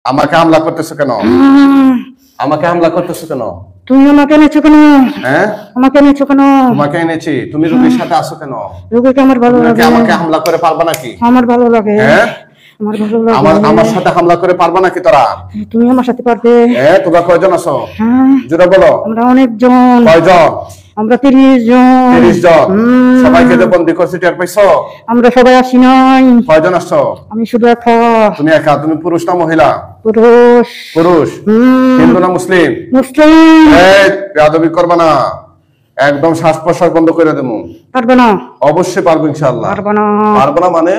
আমাকে হামলা করতেছো কেন? আমাকে হামলা করতেছো কেন? তুমি আমাকে এনেছো কেন? হ্যাঁ, আমাকে এনেছো কেন? তোমাকে এনেছি। তুমি রোগীর সাথে আসো কেন? রোগীকে আমার ভালো লাগে। আমাকে হামলা করে পারবা নাকি? আমার ভালো লাগে। হ্যাঁ, আমার ভালো লাগে। আমার সাথে হামলা করে পারবা নাকি তোরা? তুমি আমার সাথে পারবে? হ্যাঁ, তোমরা কয়জন আছো? হ্যাঁ, জোরে বলো। আমরা অনেকজন। কয়জন? আমরা 30 জন। 30 জন। সবাইকে যে বন্দী করছি টের পাইছো? আমরা সবাই আসি নাই। কয়জন আসছো? আমি শুধু একা। তুমি একা? তুমি পুরুষ না মহিলা? পুরুষ। পুরুষ। হিন্দু না মুসলিম? মুসলিম। এই বেয়াদবি করবা না, একদম শ্বাস প্রশ্বাস বন্ধ করে দেবো। পারবে না? অবশ্যই পারবো ইনশাআল্লাহ। পারবে না? পারবো না মানে?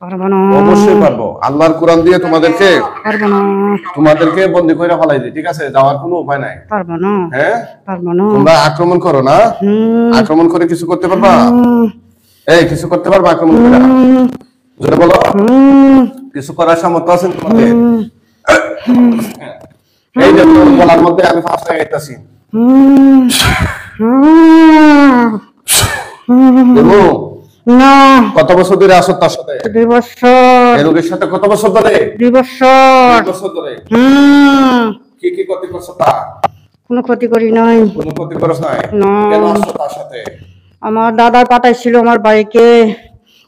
পারবে না। অবশ্যই পারবো। আল্লাহর কোরআন দিয়ে তোমাদেরকে পারবে না। বন্দী করে ফেলাই দিই, ঠিক আছে? যাওয়ার কোনো উপায় নাই। পারবে না। হ্যাঁ, পারবে না। তোমরা আক্রমণ করো না? আক্রমণ করে কিছু করতে পারবা? এই কিছু করতে পারবা আক্রমণ করে? জোরে বলো। কিছু করার সামর্থ্য আছে তোমাদের? এই যে তোর গলার মধ্যে আমি ফাঁস হয়ে গেছি। না। কত বছর ধরে আসো তার সাথে? 2 বছর। এই রোগীর সাথে কত বছর ধরে? 2 বছর। 2 বছর ধরে। কি কি ক্ষতি করছো তা? কোনো ক্ষতি করি নাই। কোনো ক্ষতি করছ নাই? না। কেন আসছো তার সাথে? আমার দাদা পাঠাইছিল আমার বাইকে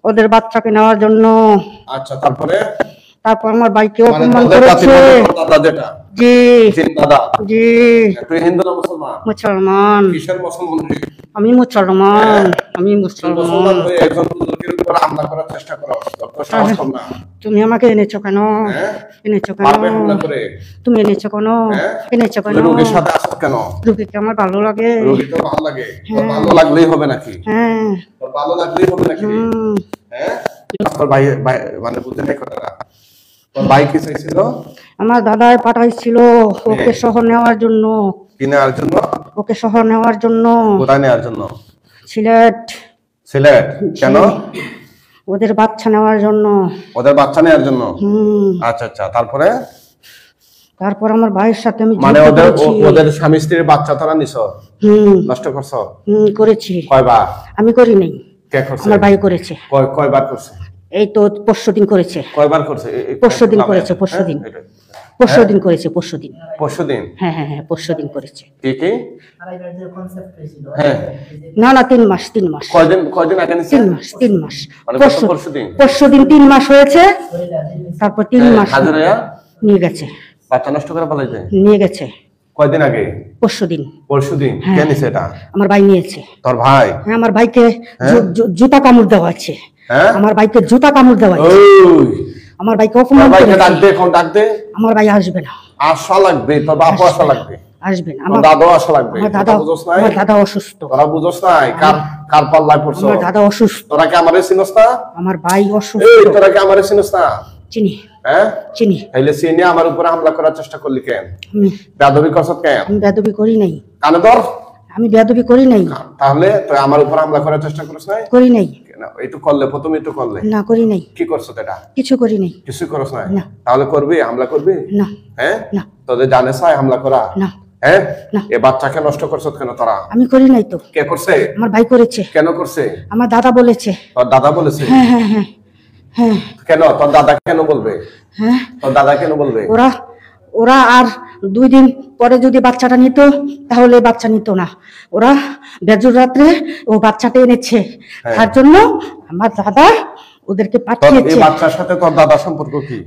ওদের বাচ্চাকে নেওয়ার জন্য। আচ্ছা, তারপরে? তারপর আমার বাইকে মানে অপমান তোদের করেছে। দাদা যেটা? জি। দাদা? জি। তুই হিন্দু না মুসলমান? মুসলমান। কিসের মুসলমান? আমি মুসলমান। আমি মুসলমান। হয়ে একজন লোকের উপর হামলা করার চেষ্টা করো, তো সাহস কম না? তুমি আমাকে এনেছো কেন? এনেছো কেন? পারবে হামলা করে? তুমি এনেছো কেন? এনেছো কেন? রোগীর সাথে আসো কেন? রোগীকে আমার ভালো লাগে। রোগী তো ভালো লাগে। তোর ভালো লাগলেই হবে নাকি? হ্যাঁ। তোর ভালো লাগলেই হবে নাকি? হ্যাঁ, তোর ভাই মানে বুঝতে নাই কথাটা। তোর ভাই কি চাইছিল? আমার দাদাই পাঠাইছিল ওকে শহর নেওয়ার জন্য। কি নেওয়ার জন্য? ওকে শহর নেওয়ার জন্য। কোথায় নেওয়ার জন্য? সিলেট। সিলেট? কেন? ওদের বাচ্চা নেওয়ার জন্য। ওদের বাচ্চা নেওয়ার জন্য? আচ্ছা আচ্ছা, তারপরে? তারপর আমার ভাইয়ের সাথে আমি মানে ওদের স্বামী স্ত্রীর বাচ্চা তোরা নিছো? নষ্ট করছো? করেছি। কয়বার? আমি করি নাই। কে করছে? আমার ভাই করেছে। কয়বার করছে? এই তো পরশুদিন করেছে। কয়বার করছে? পরশুদিন করেছে। পরশুদিন। পরশুদিন করেছে। পরশুদিন। পরশুদিন? হ্যাঁ হ্যাঁ হ্যাঁ, পরশুদিন করেছে। কি কি? হ্যাঁ, না না, 3 মাস। 3 মাস। কয়দিন আগে নিছে? 3 মাস। 3 মাস। মানে পরশুদিন? পরশুদিন 3 মাস হয়েছে। তারপর 3 মাস হাজারিয়া নিয়ে গেছে। বাচ্চা নষ্ট করে ফেলাইছে? নিয়ে গেছে। কয়দিন আগে? পরশুদিন। পরশুদিন? কে নিছে এটা? আমার ভাই নিয়েছে। তোর ভাই? হ্যাঁ, আমার ভাইকে জুতা কামড় দেওয়া আছে। হ্যাঁ, আমার ভাইকে জুতা কামড় দেওয়া আছে। আমার ভাইকে অপমান করেছে। ডাক দে, এখন ডাক দে। আমার ভাই আসবে না। আশা লাগবে, তোর বাপও আশা লাগবে। আসবে না। আমার দাদাও আশা লাগবে। আমার দাদা অসুস্থ। তোরা বুঝছ নাই কার পাল্লায় পড়ছো? আমার দাদা অসুস্থ। তোরা কি আমারে চিনস না? আমার ভাই অসুস্থ। এই তোরা কি আমারে চিনস না? চিনি। হ্যাঁ, চিনি। তাইলে চিনি আমার উপরে হামলা করার চেষ্টা করলি কেন? বেয়াদবি করছত কেন? আমি বেয়াদবি করি নাই। কানে ধর। আমি বেয়াদবি করি নাই। তাহলে তুই আমার উপর হামলা করার চেষ্টা করিস নাই? করি নাই। একটু করলে, প্রথমে একটু করলে। না, করি নাই। কি করছ এটা? কিছু করি নাই। কিছু করছ নাই? না। তাহলে করবি? হামলা করবি? না। হ্যাঁ, না। তোদের জানে চাই হামলা করা? না। হ্যাঁ, না। এই বাচ্চাকে নষ্ট করছ কেন তোরা? আমি করি নাই তো। কে করছে? আমার ভাই করেছে। কেন করছে? আমার দাদা বলেছে। তোর দাদা বলেছে? হ্যাঁ হ্যাঁ হ্যাঁ হ্যাঁ। কেন তোর দাদা কেন বলবে? হ্যাঁ, তোর দাদা কেন বলবে? ওরা আর 2 দিন পরে যদি বাচ্চাটা নিত তাহলে বাচ্চা নিত না। ওরা বেজুর রাত্রে ও বাচ্চাটা এনেছে। তার জন্য আমার দাদা ওদেরকে পাঠিয়েছে। এই বাচ্চার সাথে তোর দাদার সম্পর্ক কি?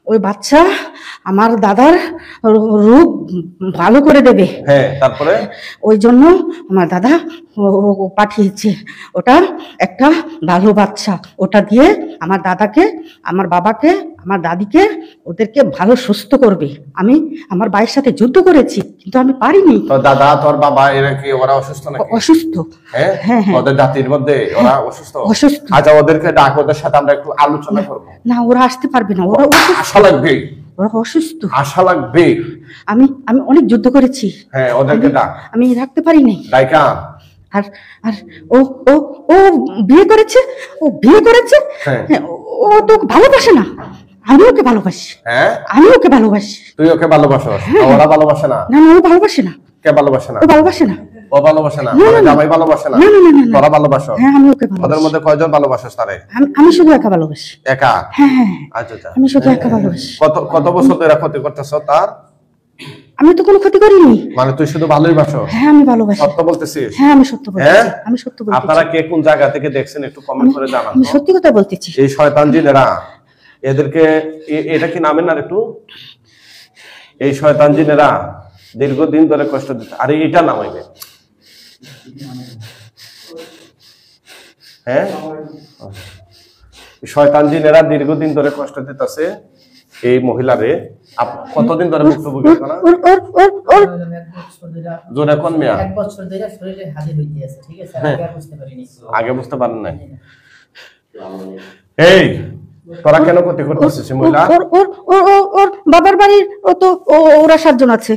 ওই বাচ্চা আমার দাদার রূপ ভালো করে দেবে। হ্যাঁ, তারপরে? ওই জন্য আমার দাদা পাঠিয়েছে। ওটা একটা ভালো বাচ্চা। ওটা দিয়ে আমার দাদাকে, আমার বাবাকে, আমার দাদিকে, ওদেরকে ভালো সুস্থ করবে। আমি আমার ভাইয়ের সাথে যুদ্ধ করেছি, কিন্তু আমি পারিনি। তোর দাদা, তোর বাবা এরা কি ওরা অসুস্থ নাকি? অসুস্থ। হ্যাঁ হ্যাঁ, ওদের জাতির মধ্যে ওরা অসুস্থ? অসুস্থ। আচ্ছা, ওদেরকে ডাক, ওদের সাথে আমরা একটু আলোচনা করব। না, ওরা আসতে পারবে না। ওরা আশা লাগবে। ওরা অসুস্থ। আশা লাগবে। আমি অনেক যুদ্ধ করেছি। হ্যাঁ, ওদেরকে ডাক। আমি রাখতে পারি নাই। ডাইকা। আর আর ও ও ও বিয়ে করেছে। হ্যাঁ, ও তো ভালোবাসে না। আমি ওকে ভালোবাসি। হ্যাঁ, আমি ওকে ভালোবাসি। তুই ওকে ভালোবাসো? ওরা ভালোবাসে না? না না, ও ভালোবাসে না। কে ভালোবাসে না? ও ভালোবাসে না। ও ভালোবাসে না, জামাই ভালোবাসে না, তোরা ভালোবাসো? হ্যাঁ আমি ওকে ভালোবাসি। ওদের মধ্যে কয়জন ভালোবাসো তারে? আমি শুধু একা ভালোবাসি। একা? হ্যাঁ হ্যাঁ আচ্ছা আচ্ছা। আমি শুধু একা ভালোবাসি। কত বছর ধরে ক্ষতি করতেছো তার? আমি তো কোনো ক্ষতি করিনি। মানে তুই শুধু ভালোই বাসো? হ্যাঁ আমি ভালোবাসি। সত্য বলতেছিস? হ্যাঁ আমি সত্য বলতেছি। আমি সত্য বলতেছি। আপনারা কে কোন জায়গা থেকে দেখছেন একটু কমেন্ট করে জানান। আমি সত্যি কথা বলতেছি। এই শয়তান জিনেরা এদেরকে এটা কি নামের না একটু? এই শয়তান জিনেরা দীর্ঘদিন ধরে কষ্ট দিচ্ছে। আরে এটা নামাইবে, হ্যাঁ শয়তান জিনেরা দীর্ঘদিন ধরে কষ্ট দিতেছে এই মহিলারে। কতদিন ধরে ভুক্তভোগী? জোরে কোন মিয়া? 1 বছর ধরে শরীরে হাজির হইতে আছে, ঠিক আছে? আগে বুঝতে পারিনি। আগে বুঝতে পারেন নাই? এই তোরা কেন ক্ষতি করতেছিস মহিলা? ওর বাবার বাড়ির ওরা 7 জন আছে।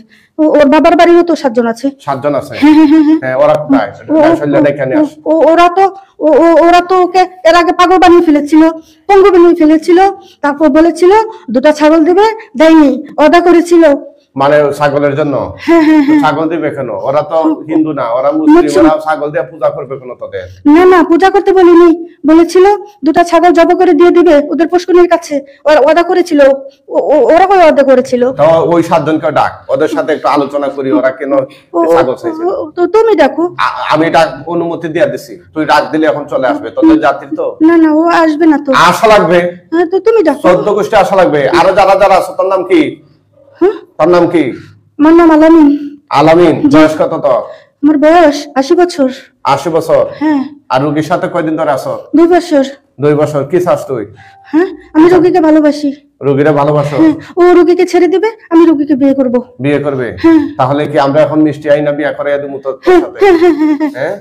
ওর বাবার বাড়িরও তো 7 জন আছে। 7 জন আছে? হ্যাঁ ওরা কোথায়? ওরা তো ওকে এর আগে পাগল বানিয়ে ফেলেছিল, পঙ্গু বানিয়ে ফেলেছিল। তারপর বলেছিল 2টা ছাগল দেবে, দেয়নি, ওয়াদা করেছিল। মানে ছাগলের জন্য? ছাগল দিবে কেন? ওরা তো হিন্দু না, ওরা মুসলিম। ওরা ছাগল দিয়ে পূজা করবে কেন তোদের? না পূজা করতে বলিনি, বলেছিল 2টা ছাগল জব করে দিয়ে দিবে ওদের পুষ্করিণীর কাছে। ওয়াদা করেছিল, ওরা কই ওয়াদা করেছিল। তো ওই 7 জনকে ডাক, ওদের সাথে একটু আলোচনা করি ওরা কেন ছাগল চাইছে। তো তুমি দেখো। আমি ডাক অনুমতি দিয়ে দিছি, তুই ডাক দিলে এখন চলে আসবে তোদের জাতির তো? না ও আসবে না তো। আসা লাগবে। তো তুমি দেখো। 14 গোষ্ঠী আসা লাগবে। আরো যারা আছে তোর নাম কি? তোর নাম কি? আমার নাম আলামিন। আলামিন। বয়স কত তোর? আমার বয়স 80 বছর। 80 বছর? হ্যাঁ। আর রোগীর সাথে কয়দিন ধরে আছো? 2 বছর। 2 বছর। কি চাস তুই? হ্যাঁ আমি রোগীকে ভালোবাসি। রোগীরা ভালোবাসো? ও রোগীকে ছেড়ে দিবে, আমি রোগীকে বিয়ে করব। বিয়ে করবে? তাহলে কি আমরা এখন মিষ্টি আইনা বিয়ে করে দেবো তোর সাথে? হ্যাঁ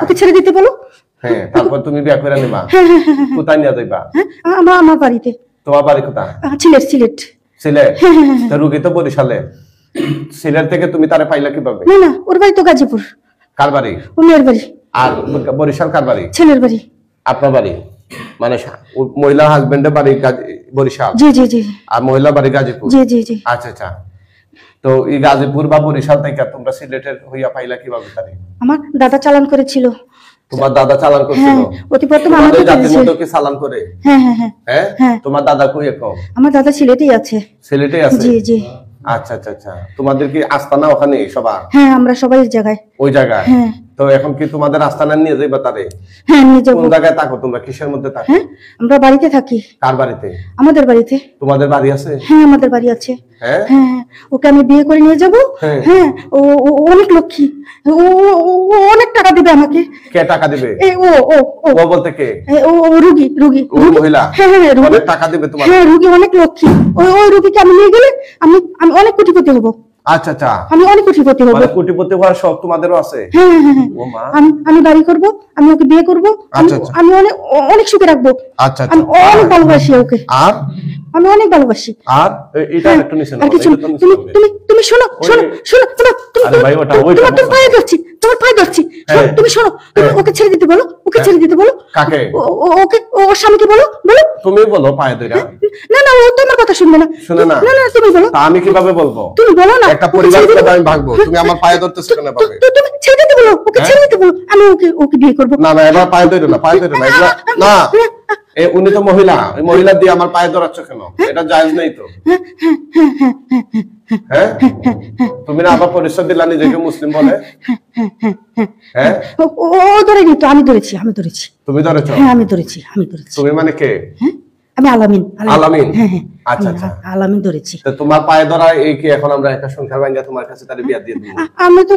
ওকে ছেড়ে দিতে বলো। হ্যাঁ তারপর তুমি বিয়ে করে নিবা? কোথায় নিয়ে যাইবা? আমার বাড়িতে। তোমার বাড়ি কোথায়? সিলেট। সিলেট? তো রোগী তো বরিশালে। সিলেট থেকে তুমি তারে পাইলা কিভাবে? না ওর বাড়ি তো গাজীপুর। কার বাড়ি? উমের বাড়ি। আর বরিশাল কার বাড়ি? ছেলের বাড়ি। আপনার বাড়ি? মানে মহিলা হাজবেন্ডের বাড়ি বরিশাল? জি। আর মহিলা বাড়ি গাজীপুর? জি। আচ্ছা। তো এই গাজীপুর বা বরিশাল থেকে তোমরা সিলেটের হইয়া পাইলা কিভাবে তারে? আমার দাদা চালান করেছিল। তোমার দাদা চালান করছিল? অতি প্রথম আমাকে জাতির মধ্যে কি চালান করে? হ্যাঁ। তোমার দাদা কই এখন? আমার দাদা সিলেটেই আছে। সিলেটেই আছে? জি। আচ্ছা। তোমাদের কি আস্তানা ওখানে সবার? হ্যাঁ আমরা সবাই ওই জায়গায়। ওই জায়গায়? তো এখন কি তোমাদের আস্তানা নিয়ে যাইবা তারে? হ্যাঁ নিয়ে যাবো। কোন জায়গায় থাকো তোমরা? কিসের মধ্যে থাকো? আমরা বাড়িতে থাকি। কার বাড়িতে? আমাদের বাড়িতে। তোমাদের বাড়ি আছে? হ্যাঁ আমাদের বাড়ি আছে। হ্যাঁ ওকে আমি বিয়ে করে নিয়ে যাবো। হ্যাঁ ও অনেক লক্ষ্মী, ও অনেক টাকা দিবে আমাকে। কে টাকা দিবে? ও বলতে কে? ও রুগী মহিলা? হ্যাঁ অনেক টাকা দিবে তোমার? হ্যাঁ রুগী অনেক লক্ষ্মী। ওই রুগীকে আমি নিয়ে গেলে আমি অনেক কোটিপতি হবো। আচ্ছা। আমি অনেক কোটিপতি হবো। মানে কোটিপতি হওয়ার শখ তোমাদেরও আছে? হ্যাঁ ও মা। আমি বাড়ি করব, আমি ওকে বিয়ে করব, আমি অনেক সুখে রাখবো। আচ্ছা। আমি অনেক ভালোবাসি ওকে। আর আমি অনেক ভালোবাসি। আর এটা একটু নিছেন? তুমি শোনো। আরে ভাই ওটা তোমার পায়ে ধরছি। তুমি শোনো, তুমি ওকে ছেড়ে দিতে বলো। কাকে? ওকে ওর স্বামীকে বলো। তুমি বলো পায়ে ধরে। না ও তোমার কথা শুনবে না। শুনে না? না তুমি বলো। তা আমি কিভাবে বলবো? তুমি বলো না। একটা পরিবারকে আমি ভাগবো, তুমি আমার পায়ে ধরতেছ কেন ভাবে? তুমি ছেড়ে দিতে বলো, ওকে ছেড়ে দিতে বলো। আমি ওকে বিয়ে করব। না এবার পায়ে ধরো না এগুলা না। উনি তো মহিলা, ওই মহিলা দিয়ে আমার পায়ে ধরাচ্ছ কেন? এটা জায়েজ নেই তো। হ্যাঁ তুমি না আবার পরিচয় দিলা নিজেকে মুসলিম বলে? হ্যাঁ ও ধরেনি তো, আমি ধরেছি। তুমি ধরেছো? হ্যাঁ আমি ধরেছি। তুমি মানে কে? আমি আলামিন। হ্যাঁ আচ্ছা। আলামিন ধরেছি। তো তোমার পায়ে ধরা এই কি এখন আমরা একটা সংখ্যা ভাঙা তোমার কাছে তার বিয়ে দিয়ে দেব? আমি তো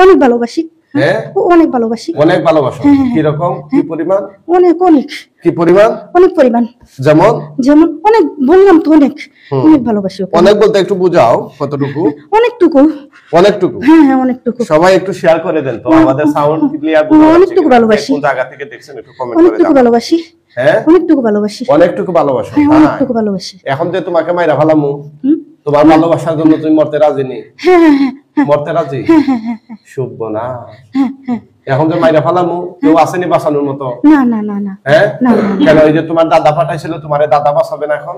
অনেক ভালোবাসি। হ্যাঁ অনেক ভালোবাসি। অনেক ভালোবাসো? কি রকম? কি পরিমাণ? অনেক কি পরিমাণ? অনেক পরিমাণ। যেমন অনেক বললাম তো, অনেক ভালোবাসি। অনেক বলতে একটু বুঝাও কতটুকু? অনেকটুকু। হ্যাঁ অনেকটুকু। সবাই একটু শেয়ার করে দেন তো, আমাদের সাউন্ড ক্লিয়ার বুঝা যাচ্ছে। অনেকটুকু ভালোবাসি। কোন জায়গা থেকে দেখছেন একটু কমেন্ট করে অনেকটুকু ভালোবাসি। হ্যাঁ অনেকটুকু ভালোবাসি। অনেকটুকু ভালোবাসো? অনেকটুকু ভালোবাসি। এখন যে তোমাকে মাইরা ফেলামু, তোমার ভালোবাসার জন্য তুমি মরতে রাজি নি? মরতে রাজি? শুভ না। এখন যে মাইরা ফেলামু কেউ আসেনি বাঁচানোর মতো? না। হ্যাঁ কেন? ওই যে তোমার দাদা পাঠাইছিল, তোমার দাদা বাঁচাবে না এখন?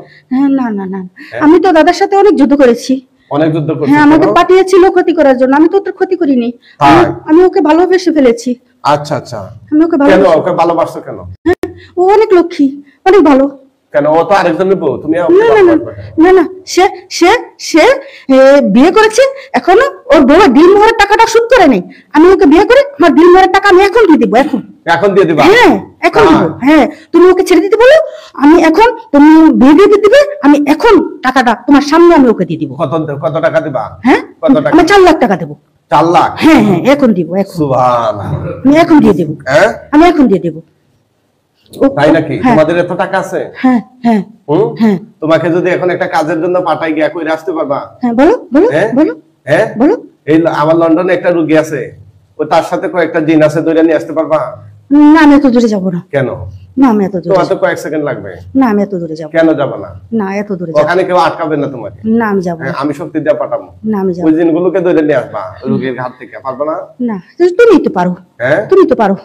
না। আমি তো দাদার সাথে অনেক যুদ্ধ করেছি। অনেক যুদ্ধ করছিস হ্যাঁ আমাকে কেন? পাঠিয়েছিল ক্ষতি করার জন্য, আমি তো ওর ক্ষতি করিনি। তাই? আমি ওকে ভালোবেসে ফেলেছি। আচ্ছা আচ্ছা, আমি ওকে কেন ভালো, ওকে ভালোবাসছো কেন? ও অনেক লক্ষ্মী, অনেক ভালো। কেন ও তো আরেকজনের বউ, তুমি ওকে না না না ভালোবাসবে কেন? না না, সে সে সে বিয়ে করেছে, এখনো ওর বউ ডিম ভরার টাকাটা শোধ করে নেই। আমি ওকে বিয়ে করে আমার ডিম ভরার টাকা আমি এখন দিয়ে দেবো, এখন। এখন দিয়ে দিবা? হ্যাঁ এখন তাই? দেবো। হ্যাঁ তুমি ওকে ছেড়ে দিতে বলো, আমি এখন, তুমি বিয়ে দিয়ে দিবে, আমি এখন টাকাটা তোমার সামনে আমি ওকে দিয়ে দিব। কত কত টাকা দিবা? হ্যাঁ কত টাকা? আমি 4 লাখ টাকা দেবো। 4 লাখ? হ্যাঁ হ্যাঁ এখন দিব, এখন সুবহানাল্লাহ। আমি এখন দিয়ে দেবো, হ্যাঁ আমি এখন দিয়ে দেবো। তাই নাকি? হ্যাঁ তোমাদের এত টাকা আছে? হ্যাঁ হ্যাঁ হুম? হ্যাঁ তোমাকে যদি এখন একটা কাজের জন্য পাঠাই গিয়া কইরা আসতে পারবা? হ্যাঁ বলো বলো হ্যাঁ? বলো হ্যাঁ বলো। এই আমার লন্ডনে একটা রোগী আছে, ও তার সাথে কয়েকটা জিন আছে, ধরে নিয়ে আসতে পারবা? না আমি এত দূরে যাবো না, কেন? না আমি এত দূরে তোমার তো কয়েক সেকেন্ড লাগবে। না আমি এত দূরে যাবো কেন যাবা না? না, এত দূরে যাবো ওখানে কেউ আটকাবে না তোমাকে। না, আমি যাবো না, হ্যাঁ, আমি শক্তি দিয়ে পাঠাবো। না আমি যাবো ওই জিনগুলোকে ধরে নিয়ে আসবা রোগীর হাত থেকে, পারবা না? না। তুমি তো পারো, হ্যাঁ তুমি তো পারো।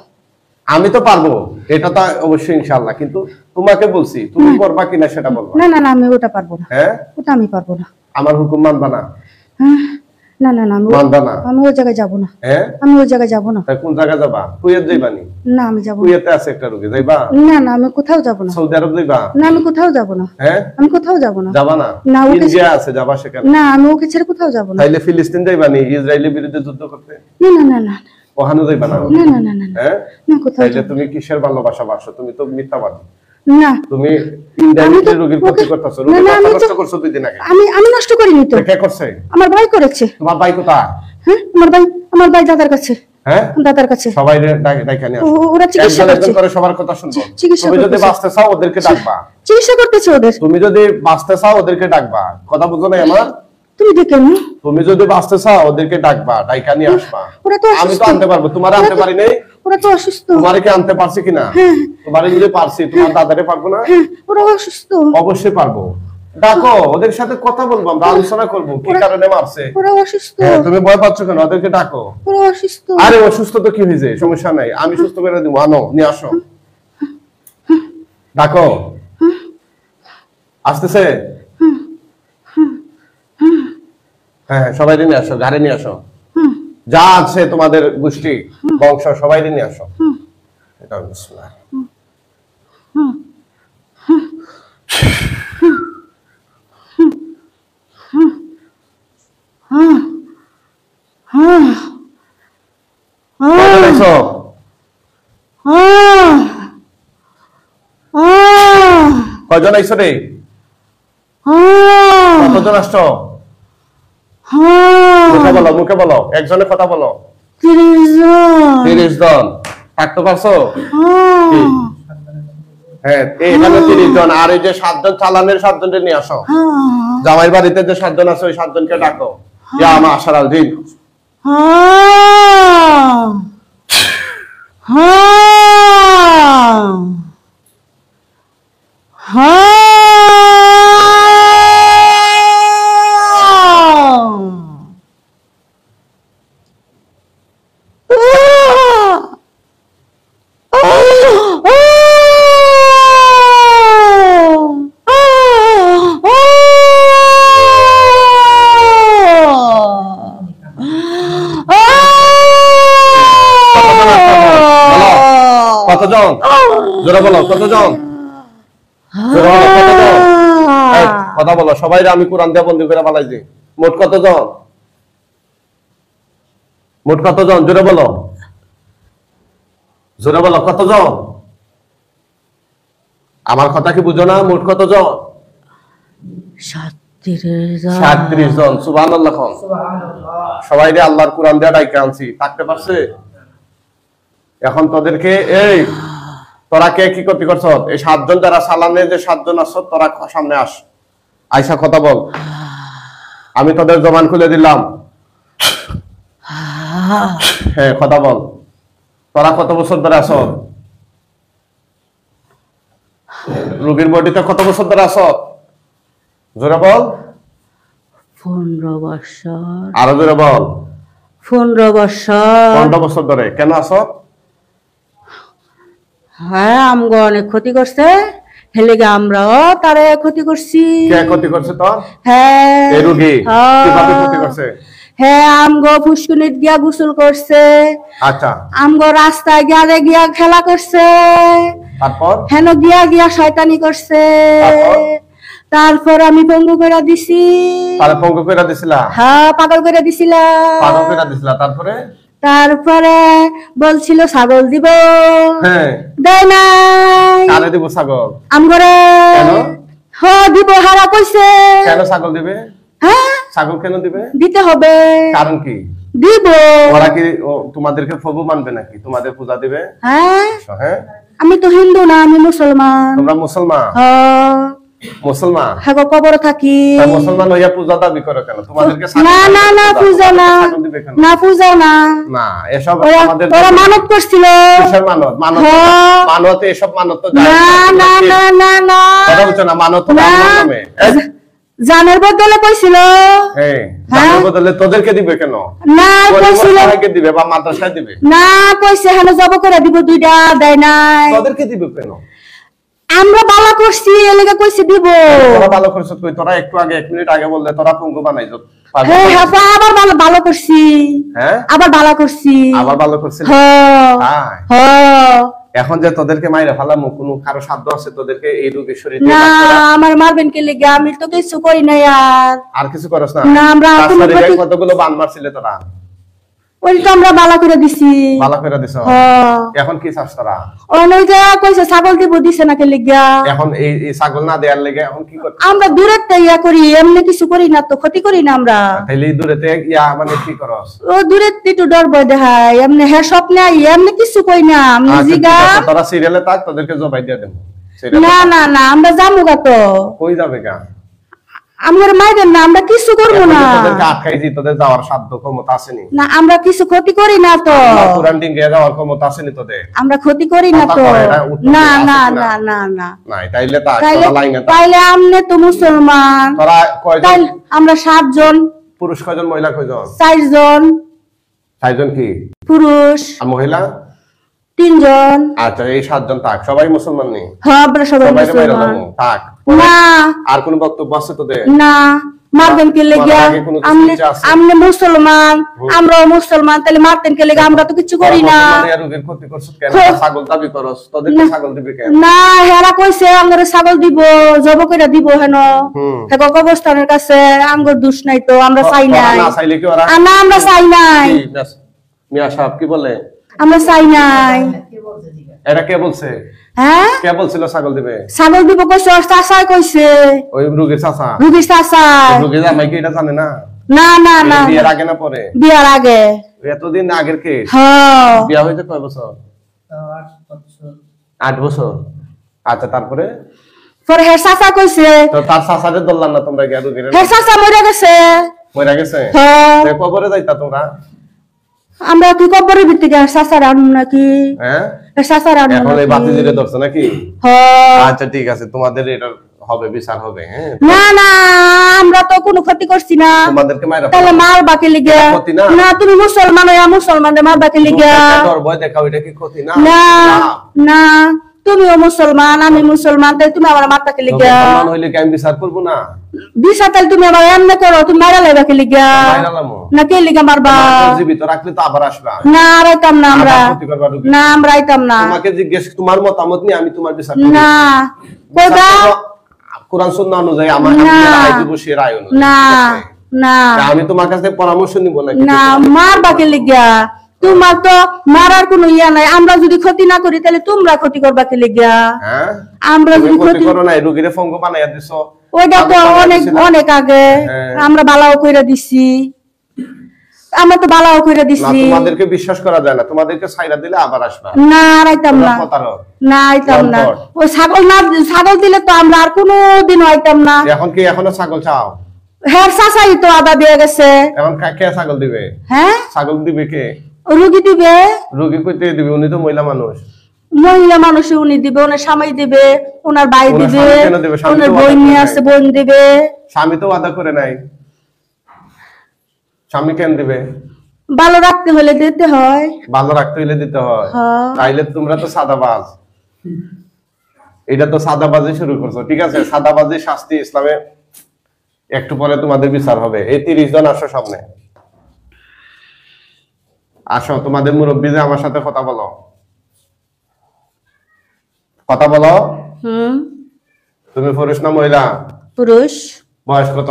আমি তো পারবো, এটা তো অবশ্যই ইনশাআল্লাহ, কিন্তু তোমাকে বলছি তুমি করবা কিনা সেটা বলবা। না না না আমি ওটা পারবো না, হ্যাঁ ওটা আমি পারবো না। আমার হুকুম মানবা না? হ্যাঁ, না না না মানবা না? আমি ওই জায়গায় যাবো না, হ্যাঁ আমি ওই জায়গায় যাবো না। তাই কোন জায়গা যাবা? কুয়েত যাইবানি? না আমি যাবো না, কুয়েতে আছে একটা রোগী, যাইবা? না না আমি কোথাও যাবো না, সৌদি আরব যাইবা? না আমি কোথাও যাবো না, হ্যাঁ আমি কোথাও যাবো না। যাবা না? না, ওকে- ইন্ডিয়া আছে, যাবা সেখানে? না আমি ওকে ছেড়ে কোথাও যাবো না। তাইলে ফিলিস্তিন যাইবানি ইসরায়েলের বিরুদ্ধে যুদ্ধ করতে? না না না না ওখানে যাইবা না? না না না না না হ্যাঁ না কোথাও তাইলে যাবো তুমি কিসের ভালোবাসা বাসো? তুমি তো মিথ্যাবাদী। না। তুমি আমি ইনডাইরেক্টলি তো- রোগীর ক্ষতি ওকে- করতেছো, না, রোগীর না, আমি কথা তো- নষ্ট করছো 2 দিন আগে। আমি নষ্ট করিনি তো, কে করছে? আমার ভাই করেছে। তোমার ভাই কোথায়? হ্যাঁ আমার ভাই দাদার কাছে, হ্যাঁ দাদার কাছে। সবাই ডাইকা নিয়ে আসো। ওরা চিকিৎসা একজন একজন করছে, করে সবার কথা শুনবো। চিকিৎসা তুমি যদি করতেছে। বাঁচতে চাও ওদেরকে ডাকবা। চিকিৎসা করতেছে ওদের। তুমি যদি বাঁচতে চাও ওদেরকে ডাকবা, কথা বুঝো না আমার? তুমি দেখে নি? তুমি যদি বাঁচতে চাও ওদেরকে ডাকবা, ডাইকা নিয়ে আসবা। ওরা তো আমি অসুস্থ, তো আনতে পারবো, তোমার আনতে পারি নাই। ওরা তো অসুস্থ। তোমারে কি আনতে পারছি কিনা? তোমারে যদি পারছি, তোমার দাদারে পারবো না? হ্যাঁ ওরা অসুস্থ, অবশ্যই পারবো। ডাকো, ওদের সাথে কথা বলবো, আমরা আলোচনা করবো কি কারণে মারছে। ওরা অসুস্থ, হ্যাঁ, তুমি ভয় পাচ্ছ কেন? ওদেরকে ডাকো। ওরা অসুস্থ। আরে অসুস্থ তো কি হয়েছে? সমস্যা নাই, আমি সুস্থ করে দিব, আনো নিয়ে আসো। ডাকো, আসতেছে। হ্যাঁ সবাই নিয়ে আসো, গাড়ি নিয়ে আসো, যা আছে তোমাদের গোষ্ঠী বংশ সবাই নিয়ে আসো। এটা বিসমিল্লাহ। কয়জন আইছো? কয়জন আইছো রে? কতজন আসছো? মুখে বলো, মুখে বলো, একজনের কথা বলো। 30 জন। থাকতে পারছো? হ্যাঁ এখানে 30 জন, আর এই যে 7 জন চালানের 7 জনকে নিয়ে আসো। জামাই বাড়িতে যে 7 জন আছে ওই 7 জনকে ডাকো। ইয়া আমা আশারাল দিন। কতজন? জোরে বলো কতজন? জোরে বলো কতজন? এই, কথা বলো সবাই, আমি কোরআন দিয়ে বন্দি করে পালাইছি। মোট কতজন? মোট কতজন? জোরে বলো, জোরে বলো কতজন? আমার কথা কি বুঝো না? মোট কতজন? 37 জন। সুবহানাল্লাহ। সবাই রে আল্লাহর কোরআন দিয়ে ডাইকা আনছি, থাকতে পারছে? এখন তোদেরকে এই তোরা কে কি করতে করছ? এই 7 জন যারা সালানে যে 7 জন আছো, তোরা সামনে আস, আইসা কথা বল। আমি তোদের জবান খুলে দিলাম। হ্যাঁ কথা বল। তোরা কত বছর ধরে আছো? রোগীর বডিতে কত বছর ধরে আছো? জোরে বল। 15 বছর। আরো জোরে বল। 15 বছর। 15 বছর ধরে কেন আছো? হ্যাঁ আমগো অনেক ক্ষতি করছে, হেলেগে আমরাও তারে ক্ষতি করছি। কে ক্ষতি করছে তোর? হ্যাঁ এই রোগী হ্যাঁ। কিভাবে ক্ষতি করছে? হ্যাঁ আমগো ফুসকুনিত গিয়া গোসল করছে, আচ্ছা আমগো রাস্তায় গিয়া খেলা করছে, তারপর হেন গিয়া শয়তানি করছে। তারপর? তারপর আমি পঙ্গু করে দিছি। তাহলে পঙ্গু কইরা দিছিলা? হ্যাঁ পাগল করে দিছিলাম। পাগল কইরা দিছিলা, তারপরে? তারপরে বলছিল ছাগল দিব, হ্যাঁ দেয় নাই। কারে দিব ছাগল? আমগরে কেন? দিব হারা কইছে। কেন ছাগল দিবে? হ্যাঁ ছাগল কেন দিবে? দিতে হবে, কারণ কি? দিব। ওরা কি তোমাদেরকে প্রভু মানবে নাকি? তোমাদের পূজা দিবে? হ্যাঁ হ্যাঁ আমি তো হিন্দু না, আমি মুসলমান। তোমরা মুসলমান? হ্যাঁ মুসলমান হ্যাঁ কবর থাকি। তা মুসলমান হইয়া পূজা দাবি করো কেন? তোমাদেরকে না না না পূজা না, ছাগল দিবে কেন? না পূজা না। না এসব আমাদের ওরা মানত করছিল। কিসের মানত? মানত হ্যাঁ। মানত এসব মানত তো না না না না না কথা বলছো না, মানত তো না। আল্লাহর নামে। জানের বদলে কইছিল। হ্যাঁ হ্যাঁ। জানার বদলে তোদেরকে দিবে কেন? না কইছিল সবাইকে দিবে বা মাদ্রাসায় দিবে? না, কইছে হেন জব করে দিব, দুইটা দেয় নাই। তোদেরকে দিবে কেন? আমরা বালা করছি এলাকা কইছে দিব। তোরা ভালো করছিস কই? তোরা একটু আগে 1 মিনিট আগে বললে তোরা পঙ্গু বানাইছো। হ্যাঁ হ্যাঁ আবার ভালো করছি। হ্যাঁ আবার ভালো করছি। আবার ভালো করছিস? হ্যাঁ হ্যাঁ হ্যাঁ। এখন যে তোদেরকে মাইরা ফেলামু, কোনো কারো সাধ্য আছে তোদেরকে এই রোগের শরীরে না আমার মারবেন কে লেগে? আমি তো কিছু করি না আর কিছু করছ না? না আমরা কোনো তাছাড়া কতগুলো বান মারছিলে তোরা? ওই তো আমরা বালা করে দিছি। ভালো করে দিছ। হ্যাঁ এখন কি চাস তোরা? ওই যে কইছে ছাগল দিব, দিছে না কে লেগে? এখন এই ছাগল না দেয়ার লেগে এখন কি করতে? আমরা দূরেতে ইয়া করি, এমনি কিছু করি না তো, ক্ষতি করি না আমরা। তাইলে দূরেতে ইয়া মানে কি করস? ও দূরে একটু ডর ভয় দেখায়, এমনি হ্যাঁ স্বপ্নে এমনি কিছু কই না। আমি আচ্ছা, ঠিক জিগা আছে, তোরা সিরিয়ালে থাক, তোদেরকে জবাই দিয়ে দেব। না না না আমরা যাবো গা তো। কই যাবে গা? আমার মাইরেন না, আমরা কিছু করবো না। তোদেরকে আটকাইছি, তোদের যাওয়ার সাধ্য ক্ষমতা আসেনি। না আমরা কিছু ক্ষতি করি না তো। কোরআন ডিঙ্গে যাওয়ার ক্ষমতা আসেনি তোদের। আমরা ক্ষতি করি না তো। না না না না না নাই তাইলে তা তাইলে তোরা লাইনে থাক। তাইলে আমনে তো মুসলমান। তোরা কয়জন? তাইলে আমরা 7 জন। পুরুষ কয়জন, মহিলা কয়জন? 4 জন 6 জন কি? পুরুষ, আর মহিলা? 3 জন। আচ্ছা এই 7 জন থাক, সবাই মুসলমান নেই? হ্যাঁ আমরা সবাই সবাই বাইরে মুসলমান। যাবো থাক। না আর কোন বক্তব্য আছে তোদের? না মারবেন কে লেগে? তোমার আগে কোনো কিছু আমনে ইচ্ছা আছে? আমনে মুসলমান, আমরাও মুসলমান, তাহলে মারতেন কে লেগে? আমরা তো কিছু করি না। মুসলমানের রোগের ক্ষতি করছিস কেন? ছাগল দাবি করস, তোদেরকে ছাগল দিবে কেন? না হেরা কইছে আমরা ছাগল দিব, জব করে দিব হেন। হেগো কবরস্থানের কাছে আমগর দোষ নাই তো, আমরা চাই তোরা নাই। না চাইলে কি ওরা? না আমরা চাই নাই, কি, মিয়া সাহেব কি বলে? আমরা চাই নাই। কে বলছে জিগা? এটা কে বলছে? হ্যাঁ কে বলছিল ছাগল দিবে? ছাগল দিব কইছে, ওর চাচাই কইছে, ওই রোগীর চাচা? রুগীর চাচাই। রোগীর জামাই কি এটা জানে না? না না না বিয়ের আগে না পরে? বিয়ার আগে। এতদিন আগের কে? হ্যাঁ বিয়া হইতে কয় বছর? তো 8 বছর। 8 বছর। আচ্ছা তারপরে? পরে হের চাচা কইছে, তো তার চাচারে ধরলাম না তোমরা? গিয়া রোগীর হের চাচা মরে গেছে। মরে গেছে? হ্যাঁ তে কবরে যাইতা তোমরা? আমরা কি কবরের ভিতরে হের চাচার আনু নাকি? হ্যাঁ হের চাচার আনু এখন এই নাকি? বাতি জিরে ধরছে নাকি? হ্যাঁ আচ্ছা ঠিক আছে, তোমাদের এটা হবে, বিচার হবে। হ্যাঁ না না আমরা তো কোনো ক্ষতি করছি না। তোমাদেরকে মাইরা তাহলে মার বাকি লিগে? এটা ক্ষতি না? না তুমি মুসলমান হইয়া মুসলমানদের মার বাকি লিগে? ভয় দেখাও, এটা কি ক্ষতি না? না না তুমিও মুসলমান, আমি মুসলমান, তাই তুমি আমার মার বাকি লিগে? মুসলমান হইলে কি আমি বিচার করবো না? বিশা তাহলে তুমি আমার এমনি করো, তুমি মারা লাইবা কি লিগে? মাইরালামো। না কে লিগে মারবা? জীবিত রাখলে তো আবার আসবা। না আইতাম না আমরা, আবার ক্ষতি করবা রোগী। না আমরা আইতাম না। তোমাকে জিজ্ঞেস, তোমার মতামত নিয়ে আমি তোমার বিচার করব। না কইবা কোরআন সুন্নাহ অনুযায়ী আমার না। রায় দিব, সে রায় অনুযায়ী। না না তা আমি তোমার কাছে পরামর্শ নিব নাকি? না মার বাকি লিগা? তোমার তো মারার কোনো ইয়া নাই। আমরা যদি ক্ষতি না করি তাহলে তোমরা ক্ষতি করবা কি লিগা? হ্যাঁ আমরা তুমি যদি ক্ষতি ক্ষতি, করো না, এই রোগীরে ফঙ্গ বানাইয়া দিছো। ওইটা তো অনেক অনেক আগে হ্যাঁ। আমরা বালাও কইরা দিছি, আমরা তো বালাও কইরা না দিছি। তোমাদেরকে বিশ্বাস করা যায় না, তোমাদেরকে ছাইরা দিলে আবার আসবা। না আইতাম না, তোমরা প্রতারক। না আইতাম না। লম্পট। ও ছাগল না, ছাগল দিলে তো আমরা আর কোনো দিন আইতাম না। এখন কি এখনো ছাগল চাও? হ্যাঁ চাচাই তো আদা দিয়ে গেছে। এখন কে ছাগল দিবে? হ্যাঁ ছাগল দিবে কে? রুগী দিবে, রোগী কইতে দিবে? উনি তো মহিলা মানুষ। মহিলা মানুষ উনি দিবে, ওনার স্বামী দিবে, ওনার ভাই ওনার দিবে, স্বামী কেন দিবে? স্বামী তো ওনার বোন ওয়াদা নিয়ে করে আছে, নাই। বোন দিবে। স্বামী তো ওয়াদা করে নাই, স্বামী কেন দিবে? ভালো রাখতে হলে দিতে হয়। ভালো রাখতে হইলে দিতে হয়। হ্যাঁ। তাইলে তোমরা তো সাদাবাজ। এটা তো সাদাবাজি শুরু করছো, ঠিক আছে? সাদাবাজি শাস্তি ইসলামে একটু পরে তোমাদের বিচার হবে। এই 30 জন আসো সামনে, আসো। তোমাদের মুরব্বী যে আমার সাথে কথা বলো, কথা বলো। তুমি পুরুষ না মহিলা? পুরুষ। বয়স কত?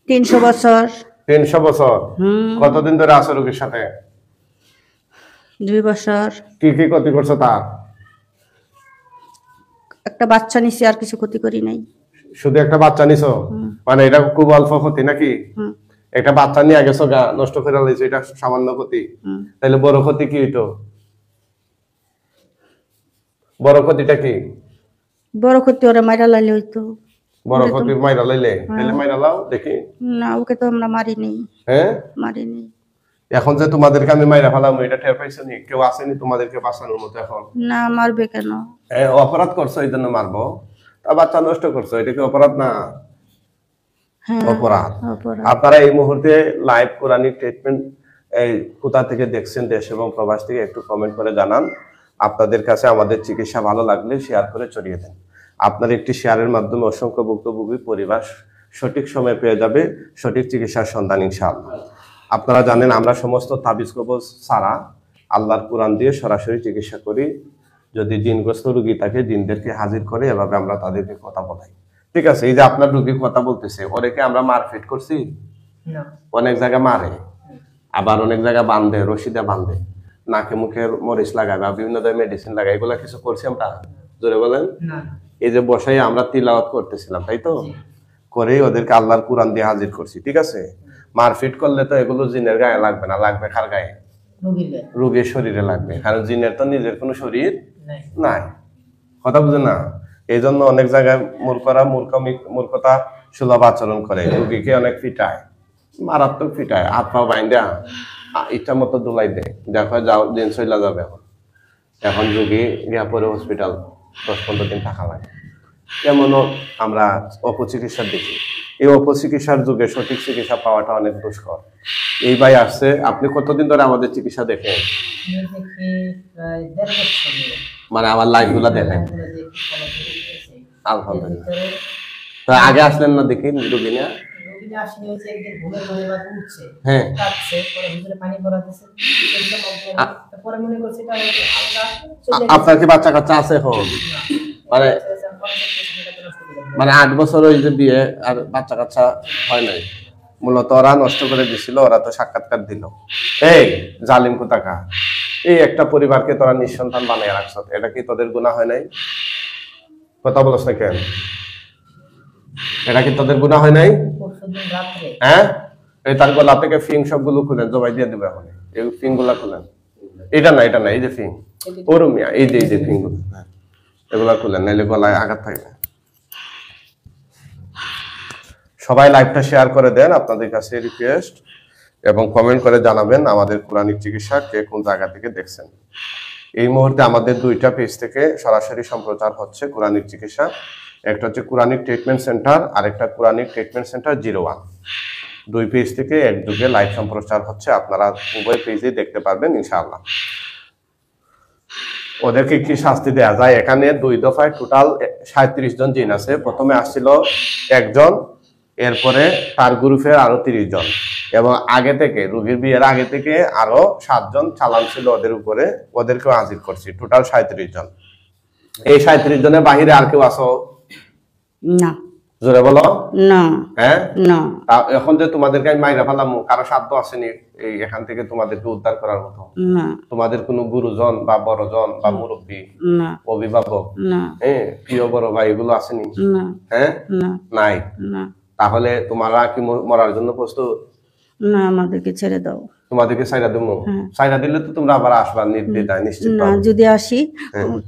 300 বছর। 300 বছর। কতদিন ধরে আছো রোগীর সাথে? 2 বছর। কি কি ক্ষতি করছো তার? একটা বাচ্চা নিছি, আর কিছু ক্ষতি করি নাই। শুধু একটা বাচ্চা নিছো? মানে এটা খুব অল্প ক্ষতি নাকি? একটা বাচ্চা নিয়ে গেছো গা, নষ্ট করে লাইছো, এটা সামান্য ক্ষতি। তাহলে বড় ক্ষতি কি হইতো? বড় ক্ষতিটা কি? বড় ক্ষতি ওরা মাইরা লাইলে হইতো। বড় ক্ষতি মাইরা লাইলে? তাহলে মাইরা লাও দেখি। না, ওকে তো আমরা মারিনি। হ্যাঁ, মারিনি। এখন যে তোমাদেরকে আমি মাইরা ফেলাম, এটা টের পাইছো নি? কেউ আসেনি তোমাদেরকে বাঁচানোর মতো এখন? না, মারবে কেন? অপরাধ করছো এই জন্য মারবো? তা বাচ্চা নষ্ট করছো, এটা কি অপরাধ না? অপরাধ। আপনারা এই মুহূর্তে লাইভ কোরআনিক ট্রিটমেন্ট এই কোথা থেকে দেখছেন, দেশ এবং প্রবাস থেকে, একটু কমেন্ট করে জানান। আপনাদের কাছে আমাদের চিকিৎসা ভালো লাগলে শেয়ার করে ছড়িয়ে দেন। আপনার একটি শেয়ারের মাধ্যমে অসংখ্য ভুক্তভোগী পরিবার সঠিক সময় পেয়ে যাবে সঠিক চিকিৎসার সন্ধান ইনশাআল্লাহ। আপনারা জানেন আমরা সমস্ত তাবিজ কবজ ছাড়া আল্লাহর কোরআন দিয়ে সরাসরি চিকিৎসা করি। যদি জিনগ্রস্ত রোগী থাকে, জিনদেরকে হাজির করে এভাবে আমরা তাদেরকে কথা বলাই। ঠিক আছে? এই যে আপনার রোগী কথা বলতেছে, ওরেকে আমরা মারপিট করছি? অনেক জায়গায় মারে, আবার অনেক জায়গায় বাঁধে, রশিদে বাঁধে, নাকে মুখে মরিচ লাগায় বা বিভিন্ন ধরনের মেডিসিন লাগায়। এগুলা কিছু করছি আমরা? জোরে বলেন। এই যে বসাই আমরা তিলাওয়াত করতেছিলাম, তাই তো? করে ওদেরকে আল্লাহর কোরআন দিয়ে হাজির করছি, ঠিক আছে? মারপিট করলে তো এগুলো জিনের গায়ে লাগবে না, লাগবে কার গায়ে? রোগীর শরীরে লাগবে, কারণ জিনের তো নিজের কোনো শরীর নাই। কথা বুঝে না? এই জন্য অনেক জায়গায় মূর্খতা সুলভ আচরণ করে, রোগীকে অনেক পিটায়, মারাত্মক পিটায়, হাত পা বাইন্দা ইচ্ছা মতো দোলাই দেয়, দেখো যাও দিন চইলা যাবে। এখন রোগী গিয়া পরে হসপিটাল 10-15 দিন থাকা লাগে। এমনও আমরা অপচিকিৎসা দেখি। এই অপচিকিৎসার যুগে সঠিক চিকিৎসা পাওয়াটা অনেক দুষ্কর। এই ভাই আসছে, আপনি কতদিন ধরে আমাদের চিকিৎসা দেখেন? মানে আমার লাইভ গুলা দেখেন? আলহামদুলিল্লাহ। তো আগে আসলেন না দেখি রোগী নিয়ে? হ্যাঁ, আপনার কি বাচ্চা কাচ্চা আছে এখন? মানে 8 বছর ওই যে বিয়ে, আর বাচ্চা কাচ্চা হয় নাই। মূলত ওরা নষ্ট করে দিছিল, ওরা তো সাক্ষাৎকার দিল। এই জালিম কোথাকা, এই একটা পরিবারকে তোরা নিঃসন্তান বানিয়ে রাখছ, এটা কি তোদের গুনাহ হয় নাই? কথা বলছ না কেন? এটা কি তোদের গুনাহ হয় নাই? হ্যাঁ, এই তার গলা থেকে ফিং সবগুলো খুলেন, জবাই দিয়ে দেবে এখন। এই ফিং গুলা খুলেন। এটা না, এটা না, এই যে ফিং, ওরমিয়া, এই যে ফিং গুলো, এগুলা খুলেন, নাইলে গলায় আঘাত থাকবে। সবাই লাইভটা শেয়ার করে দেন, আপনাদের কাছে রিকোয়েস্ট, এবং কমেন্ট করে জানাবেন আমাদের কোরআনিক চিকিৎসা কে কোন জায়গা থেকে দেখছেন। এই মুহূর্তে আমাদের 2টা পেজ থেকে সরাসরি সম্প্রচার হচ্ছে কোরআনিক চিকিৎসা। একটা হচ্ছে কোরআনিক ট্রিটমেন্ট সেন্টার, আর একটা কোরআনিক ট্রিটমেন্ট সেন্টার 01। 2 পেজ থেকে একযোগে লাইভ সম্প্রচার হচ্ছে, আপনারা উভয় পেজেই দেখতে পারবেন ইনশাআল্লাহ। ওদেরকে কি শাস্তি দেয়া যায়? এখানে 2 দফায় টোটাল 37 জন জিন আছে। প্রথমে আসছিল একজন, এরপরে তার গ্রুপের আরো 30 জন, এবং আগে থেকে রোগীর বিয়ের আগে থেকে আরো 7 জন চালান ছিল ওদের উপরে, ওদেরকেও হাজির করছি। টোটাল 37 জন। এই 37 জনের বাহিরে আর কেউ আসো? না। জোরে বলো। না। হ্যাঁ, না। এখন যে তোমাদেরকে আমি মাইরা ফেলাম, কারো সাধ্য আসেনি এই এখান থেকে তোমাদেরকে উদ্ধার করার মতো? না। তোমাদের কোনো গুরুজন বা বড়জন বা মুরব্বী, না, অভিভাবক, না, হ্যাঁ, প্রিয় বড় ভাই, এগুলো আসেনি? না, হ্যাঁ, না, নাই। না। তাহলে তোমরা কি মরার জন্য প্রস্তুত? না, আমাদেরকে ছেড়ে দাও। তোমাদেরকে সাইরা দেবো? সাইরা দিলে তো তোমরা আবার আসবা নির্দ্বিধায়, নিশ্চিত? না, যদি আসি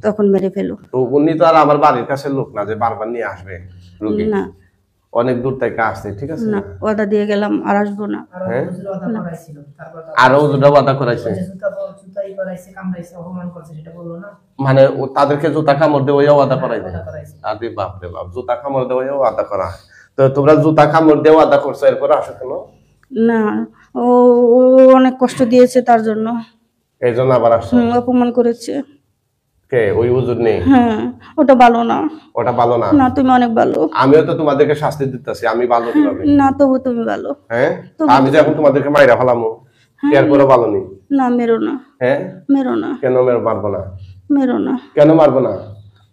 তখন মেরে ফেলো। তো উনি তো আর আমার বাড়ির কাছে লোক না যে বারবার নিয়ে আসবে রোগী। না, অনেক দূর থেকে আসছে, ঠিক আছে? না, ওয়াদা দিয়ে গেলাম, আর আসবো না। হ্যাঁ, আরো জুতা বাধা করাইছে, মানে তাদেরকে জুতা কামড় দিয়ে ওইও ওয়াদা করাইছে। আরে বাপ রে বাপ, জুতা কামড় দিয়ে ওইও ওয়াদা করা। তো তোমরা জুতা কামড় দিয়ে ওয়াদা করছো, এরপর আসো কেন? না, ও অনেক কষ্ট দিয়েছে, তার জন্য। এই জন্য আবার আসছো? অপমান করেছে। কে ওই হুজুর নেই? হ্যাঁ, ওটা ভালো না। ওটা ভালো না? না, তুমি অনেক ভালো। আমিও তো তোমাদেরকে শাস্তি দিতেছি, আমি ভালো কিভাবে? না, তবু তুমি ভালো। হ্যাঁ, আমি যে এখন তোমাদেরকে মাইরা ফেলামু, এরপরও ভালো নেই? না, মেরো না। হ্যাঁ, মেরো না। কেন মারবো না? মেরো না। কেন মারবো না?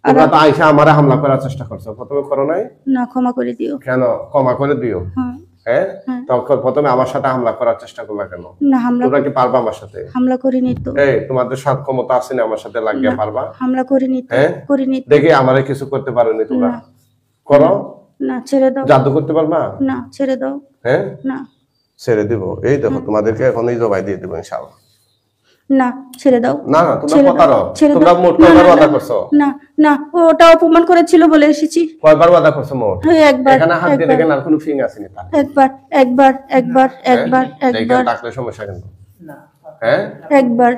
তোমরা তো আইসা আমারে হামলা করার চেষ্টা করছো, প্রথমে করো নাই? না, ক্ষমা করে দিও। কেন ক্ষমা করে দিও? হ্যাঁ। হ্যাঁ, তখন প্রথমে আমার সাথে হামলা করার চেষ্টা করলা কেন? না, হামলা তোমরা কি পারবা আমার সাথে? হামলা করিনি তো। এই তোমাদের সাথ ক্ষমতা আছে না আমার সাথে লাগিয়ে পারবা? হামলা করিনি তো। হ্যাঁ, করিনি তো। দেখি আমারে কিছু করতে পারোনি তোমরা, করো। না, ছেড়ে দাও। জাদু করতে পারবা? না, ছেড়ে দাও। হ্যাঁ, না। ছেড়ে দিব। এই দেখো তোমাদেরকে এখনই জবাই দিয়ে দেবো ইনশাআল্লাহ। না, ছেড়ে দাও। না না, তোমরা প্রতারক, তোমরা মোট না, কয়বার না, ওয়াদা না, করছো? না, না, ওটা অপমান করেছিল বলে এসেছি। কয়বার ওয়াদা করছো মোট? একবার। এখানে হাত দিয়ে দেখেন আর কোনো ফিং আসেনি তার? একবার, একবার, একবার, একবার, একবার। থাকলে সমস্যা কিন্তু। না হ্যাঁ, একবার।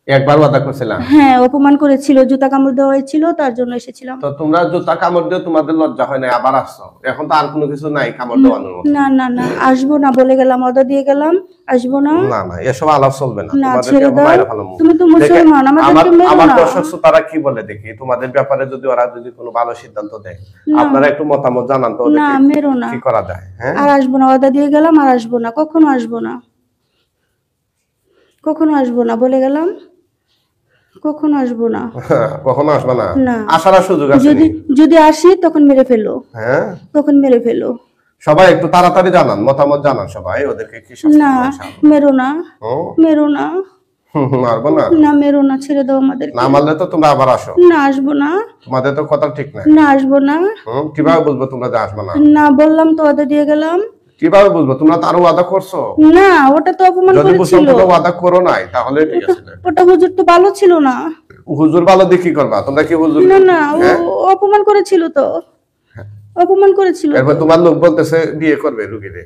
একবার ওয়াদা করছিলাম। হ্যাঁ, অপমান করেছিল, জুতা কামড় দেওয়া হয়েছিল, তার জন্য এসেছিলাম। তো তোমরা জুতা কামড় দিয়ে তোমাদের লজ্জা হয় না, আবার আসছো? এখন তো আর কোনো কিছু নাই কামড় দেওয়ানোর মতো। না, না, না, আসবো না বলে গেলাম, অর্ডার দিয়ে গেলাম, আসবো না। না না, এসব আলাপ চলবে না। না, তোমাদেরকে ছেড়ে এখন দাও। মাইরা ফেলামু। তুমি তো মুসলমান, আমাদেরকে মেরো আমার না। দর্শক শ্রোতারা কি বলে দেখি তোমাদের ব্যাপারে, যদি ওরা যদি কোনো ভালো সিদ্ধান্ত দেয়, আপনারা একটু মতামত জানান তো না, ওদেরকে মেরো না। কি করা যায়। হ্যাঁ, আর আসবো না, অর্ডার দিয়ে গেলাম, আর আসবো না, কখনো আসবো না, কখনো আসবো না বলে গেলাম, কখনো আসবো না। কখনো আসবে না? না। আসার আর সুযোগ আছে? যদি আসি তখন মেরে ফেলো। হ্যাঁ, তখন মেরে ফেলো। সবাই একটু তাড়াতাড়ি জানান, মতামত জানান সবাই, ওদেরকে কি শাস্তি না, দেওয়া যায়। মেরো না, হুম, মেরো না, মারবো না? না, মেরো না, ছেড়ে দাও আমাদের। না মারলে তো তোমরা আবার আসো। না, আসবো না। তোমাদের তো কথা ঠিক নাই। না, আসবো না। কিভাবে বুঝবো তোমরা যে আসবে না? না, বললাম তো, অর্ডার দিয়ে গেলাম। কিভাবে বুঝবো? তোমরা তো আরো ওয়াদা করছো। না, ওটা তো অপমান যদি করেছিল। তোমরা ওয়াদা করো নাই তাহলে ঠিক আছে। ওটা হুজুর তো ভালো ছিল না। হুজুর ভালো দিয়ে কি করবা? তোমরা কি হুজুর? না, না, ও অপমান করেছিল তো, অপমান করেছিল। এরপর তোমার লোক বলতেছে বিয়ে করবে রুগীরে,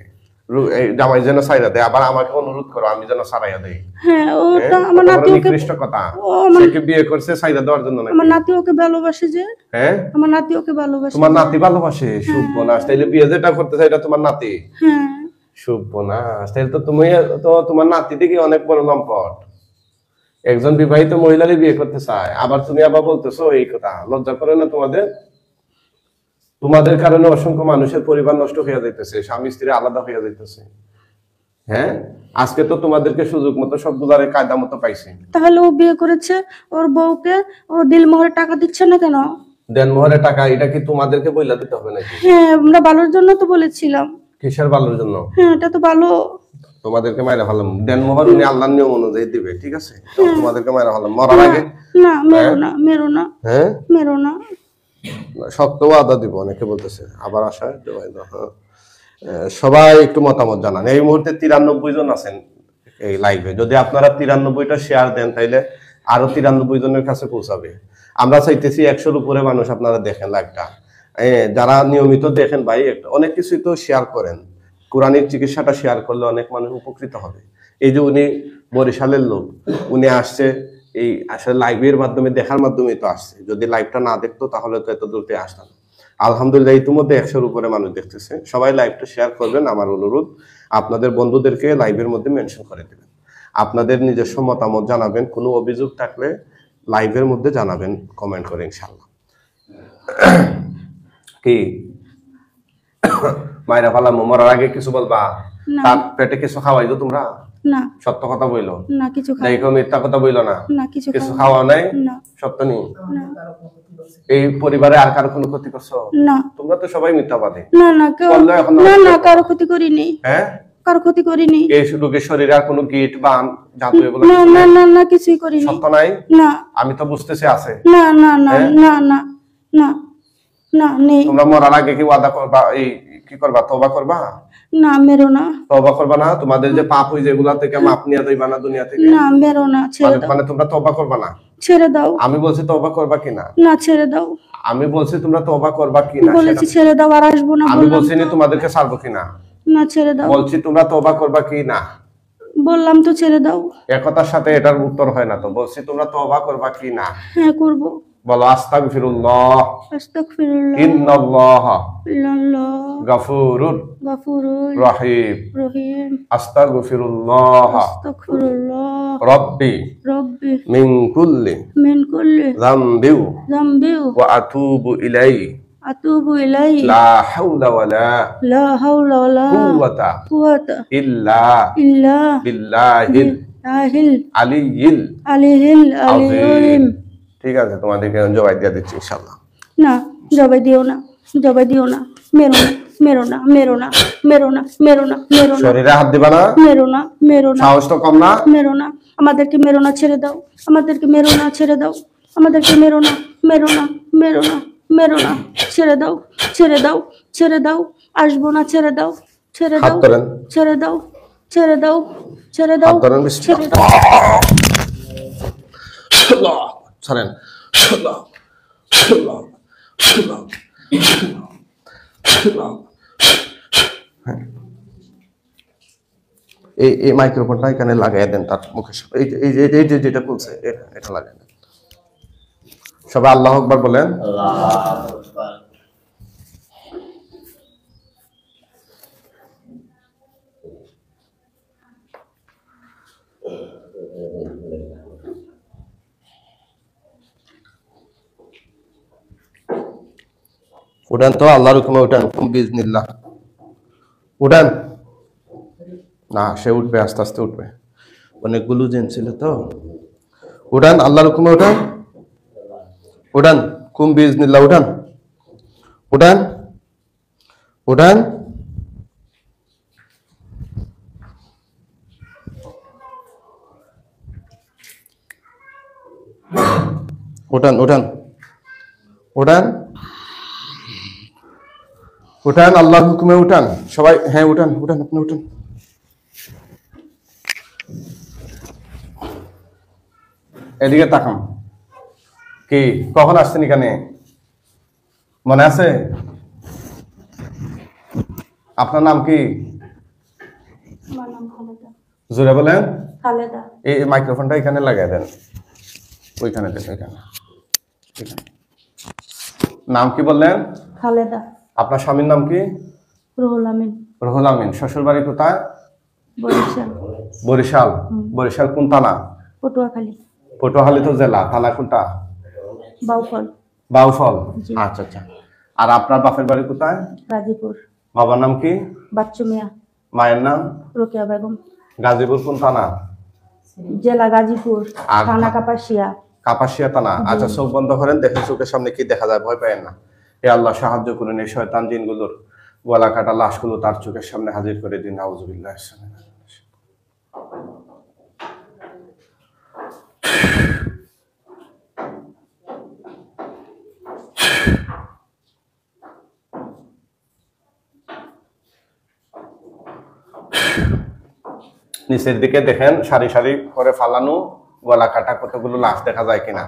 এই জামাই যেন সাইরা দেয়, আবার আমাকে অনুরোধ করো আমি যেন সারাইয়া দেই। হ্যাঁ, ওটা আমার নাতি ওকে, নিকৃষ্ট কথা। সে কি বিয়ে করছে সাইরা দেওয়ার জন্য নাকি? আমার নাতি ওকে ভালোবাসে যে। হ্যাঁ, আমার নাতি ওকে ভালোবাসে। তোমার নাতি ভালোবাসে? সুবহানাল্লাহ, তাইলে বিয়ে যেটা করতে চাই এটা তোমার নাতি? হ্যাঁ। সুবহানাল্লাহ, তাইলে তো তুমি তো তোমার নাতি দেখি অনেক বড় লম্পট। একজন বিবাহিত মহিলারই বিয়ে করতে চায়, আবার তুমি আবার বলতেছো এই কথা। লজ্জা করে না তোমাদের? তোমাদের কারণে অসংখ্য মানুষের পরিবার নষ্ট হয়ে যাইতেছে, স্বামী স্ত্রী আলাদা হয়ে যাইতেছে। হ্যাঁ, আজকে তো তোমাদেরকে সুযোগ মতো সবগুলারে কায়দা মতো পাইছি। তাহলে ও বিয়ে করেছে, ওর বউকে ও দিলমোহরে টাকা দিচ্ছে না কেন? দেনমোহরের টাকা এটা কি তোমাদেরকে বইলা দিতে হবে নাকি? হ্যাঁ, আমরা ভালোর জন্য তো বলেছিলাম। কিসের ভালোর জন্য? হ্যাঁ, এটা তো ভালো। তোমাদেরকে মাইরা ফেলাম। দেনমোহর উনি আল্লাহর নিয়ম অনুযায়ী দিবে, ঠিক আছে? তোমাদেরকে মাইরা ফেলাম মরার আগে। না, মেরো না, মেরো না। হ্যাঁ, মেরো না। শক্ত আদা দিব, অনেকে বলতেছে আবার আশা। সবাই একটু মতামত জানান। এই মুহূর্তে 93 জন আছেন এই লাইভে। যদি আপনারা 93টা শেয়ার দেন তাইলে আরো 93 জনের কাছে পৌঁছাবে। আমরা চাইতেছি 100-র উপরে মানুষ আপনারা দেখেন লাইভটা। যারা নিয়মিত দেখেন ভাই, অনেক কিছুই তো শেয়ার করেন। কোরআনিক চিকিৎসাটা শেয়ার করলে অনেক মানুষ উপকৃত হবে। এই যে উনি বরিশালের লোক, উনি আসছে এই আসলে লাইভের মাধ্যমে, দেখার মাধ্যমে তো আসছে। যদি লাইভটা না দেখতো তাহলে তো এত দূরতে আসতাম। আলহামদুলিল্লাহ ইতিমধ্যে 100-র উপরে মানুষ দেখতেছে। সবাই লাইভটা শেয়ার করবেন, আমার অনুরোধ। আপনাদের বন্ধুদেরকে লাইভের মধ্যে মেনশন করে দেবেন। আপনাদের নিজস্ব মতামত জানাবেন, কোনো অভিযোগ থাকলে লাইভের মধ্যে জানাবেন কমেন্ট করে ইনশাআল্লাহ। কি মায়েরা ফালা মরার আগে কিছু বলবা? তার পেটে কিছু খাওয়াইছো তোমরা? না। সত্য কথা বইলো না, কিছু দেখো, মিথ্যা কথা বইলো না। না, কিছু খাওয়া নাই? না। সত্য নেই? এই পরিবারে আর কারো কোনো ক্ষতি করছো? না। তোমরা তো সবাই মিথ্যাবাদী। না, না, কেউ না, না, কারো ক্ষতি করিনি। হ্যাঁ, কারো ক্ষতি করিনি। এই রোগীর শরীরে আর কোনো গিট বান জাদু এগুলো না, না, না, না, কিছুই করিনি। সত্য নাই? না। আমি তো বুঝতেছি আছে। না, না, না, না, না, না, না, নেই। তোমরা মরার আগে কি ওয়াদা করবা? এই কি করবা? তওবা করবা? না, মেরো না। তওবা করবা না? তোমাদের যে পাপ হই যেগুলা থেকে মাপ নিয়ে দিবা না দুনিয়া থেকে? না, মেরো না, ছেড়ে দাও। মানে তোমরা তওবা করবা না? ছেড়ে দাও। আমি বলছি তওবা করবা কিনা? না, ছেড়ে দাও। আমি বলছি তোমরা তওবা করবা কিনা? বলেছি ছেড়ে দাও, আর আসবো না। আমি বলছি না তোমাদেরকে ছাড়বো কিনা? না, ছেড়ে দাও। বলছি তোমরা তওবা করবা কিনা? বললাম তো, ছেড়ে দাও। একতার সাথে এটার উত্তর হয় না তো। বলছি তোমরা তওবা করবা কিনা? হ্যাঁ, করব। বলো আস্তাগফিরুল্লাহ আস্তাগফিরুল্লাহ ইন্নাল্লাহা ইল্লাল্লাহ গাফুরুর গফুরুর রহিম রহিম আস্তাগফিরুল্লাহ আস্তাগফিরুল্লাহ রব্বি রব্বি মিন কুল্লি মিন কুল্লি যামবিন যামবি ওয়া আতুবু ইলাইহি আতুবু ইলাইহি লা হাওলা ওয়ালা লা হাওলা ওয়ালা কুওয়াতা কুওয়াতা ইল্লা ইল্লা বিল্লাহিল বিল্লাহিল আলিয়্যিল আলিহিল আযীম। আলিয়্যিম। ঠিক আছে, তোমাদেরকে জবাব দিয়ে দিচ্ছি ইনশাআল্লাহ। না জবাই দিও না, জবাই দিও না, মেরো না, মেরো না, মেরো না, মেরো না, মেরো না, মেরো না, শরীরে হাত দিবা না, মেরো না, মেরো না, সাহস তো কম না। মেরো না, আমাদেরকে মেরো না, ছেড়ে দাও, আমাদেরকে মেরো না, ছেড়ে দাও, আমাদেরকে মেরো না, মেরো না, মেরো না, মেরো না, ছেড়ে দাও, ছেড়ে দাও, ছেড়ে দাও, আসবো না, ছেড়ে দাও, ছেড়ে হাত দাও, ধরেন, ছেড়ে দাও, ছেড়ে দাও, ছেড়ে দাও, হাত ধরেন, ছেড়ে বিসমিল্লাহ। দাও। আল্লাহ ছাড়েন, আল্লাহ, আল্লাহ, আল্লাহ, আল্লাহ। হ্যাঁ। এই মাইক্রোফোনটা এখানে লাগাই দেন তার মুখের সামনে। এই যে যেটা বলছে এটা লাগাই দেন। সবাই আল্লাহু আকবার বলেন। উঠান তো, আল্লাহর হুকুমে উঠান, বিজনিল্লাহ উঠান। না, সে উঠবে, আস্তে আস্তে উঠবে, অনেকগুলো জিন ছিল তো। উঠান, আল্লাহর হুকুমে উঠান, উঠান, কুম বিজনিল্লাহ উঠান, উঠান, উঠান। উঠান, উঠান, উঠান, উঠান, আল্লাহর হুকুমে উঠান সবাই। হ্যাঁ উঠান, উঠান, আপনি উঠান। এদিকে তাকান। কি কখন আসছেন এখানে মনে আছে? আপনার নাম কি? আমার নাম খালেদা। জোরে বলেন। খালেদা। এই মাইক্রোফোনটা এখানে লাগাই দেন, ওইখানে দেন, ওইখানে। নাম কি বললেন? খালেদা। আপনার স্বামীর নাম কি? রুহুল আমিন। রুহুল আমিন। শ্বশুর বাড়ি কোথায়? বরিশাল। বরিশাল। বরিশাল কোন থানা? পটুয়াখালী। পটুয়াখালী তো জেলা, থানা কোনটা? বাউফল। বাউফল। আচ্ছা আচ্ছা। আর আপনার বাপের বাড়ি কোথায়? গাজীপুর। বাবার নাম কি? বাচ্চু মিয়া। মায়ের নাম? রোকেয়া বেগম। গাজীপুর কোন থানা? জেলা গাজীপুর, থানা কাপাসিয়া। কাপাসিয়া থানা। আচ্ছা, চোখ বন্ধ করেন, দেখেন চোখের সামনে কি দেখা যায়, ভয় পাবেন না। এ আল্লাহ সাহায্য করুন, এই শয়তান জিনগুলোর গলা কাটা লাশগুলো তার চোখের সামনে হাজির করে দিন। আউযুবিল্লাহ। নিচের দিকে দেখেন সারি সারি করে ফালানো গলা কাটা কতগুলো লাশ দেখা যায় কিনা।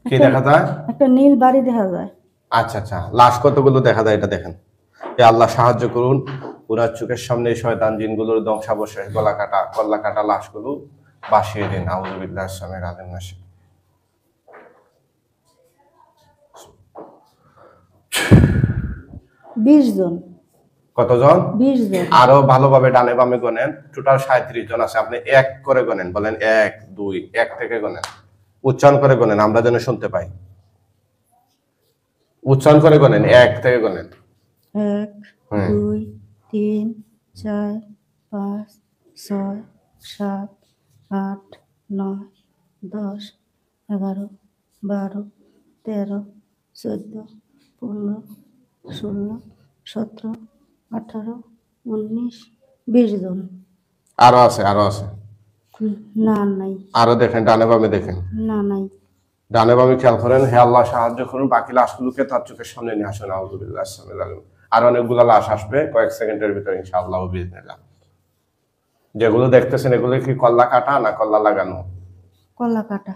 কি দেখা যায়? একটা নীল বাড়ি দেখা যায়। আচ্ছা আচ্ছা, লাশ কতগুলো দেখা যায় এটা দেখেন। এ আল্লাহ সাহায্য করুন, ওনার চোখের সামনে শয়তান জিনগুলোর ধ্বংসাবশেষ গলা কাটা লাশগুলো বাসিয়ে দিন। আউযুবিল্লাহ সামির আলিম নাশি। 20 জন। কতজন? 20 জন। আরো ভালোভাবে ডানে বামে গনেন, টোটাল 37 জন আছে। আপনি এক করে গনেন, বলেন 1 2 1 থেকে গনেন, উচ্চারণ করে গনেন, আমরা যেন শুনতে পাই। উচ্চারণ করে গনেন, 1 থেকে গনেন। 1 2 3 4 5 6 7 8 9 10 11 12 13 14 15 16 17 18 19 20 জন। আরো আছে, আরো আছে। না নাই। আরো দেখেন, ডানে বামে দেখেন। না নাই। ডানে বামে খেয়াল করেন। হে আল্লাহ সাহায্য করুন, বাকি লাশগুলোকে তার চোখের সামনে নিয়ে আসুন। আউযুবিল্লাহ সামিল আলিম। আর অনেকগুলো লাশ আসবে কয়েক সেকেন্ডের ভিতরে ইনশাআল্লাহ বিইজনিল্লাহ। যেগুলো দেখতেছেন এগুলো কি কল্লা কাটা না কল্লা লাগানো? কলা কাটা।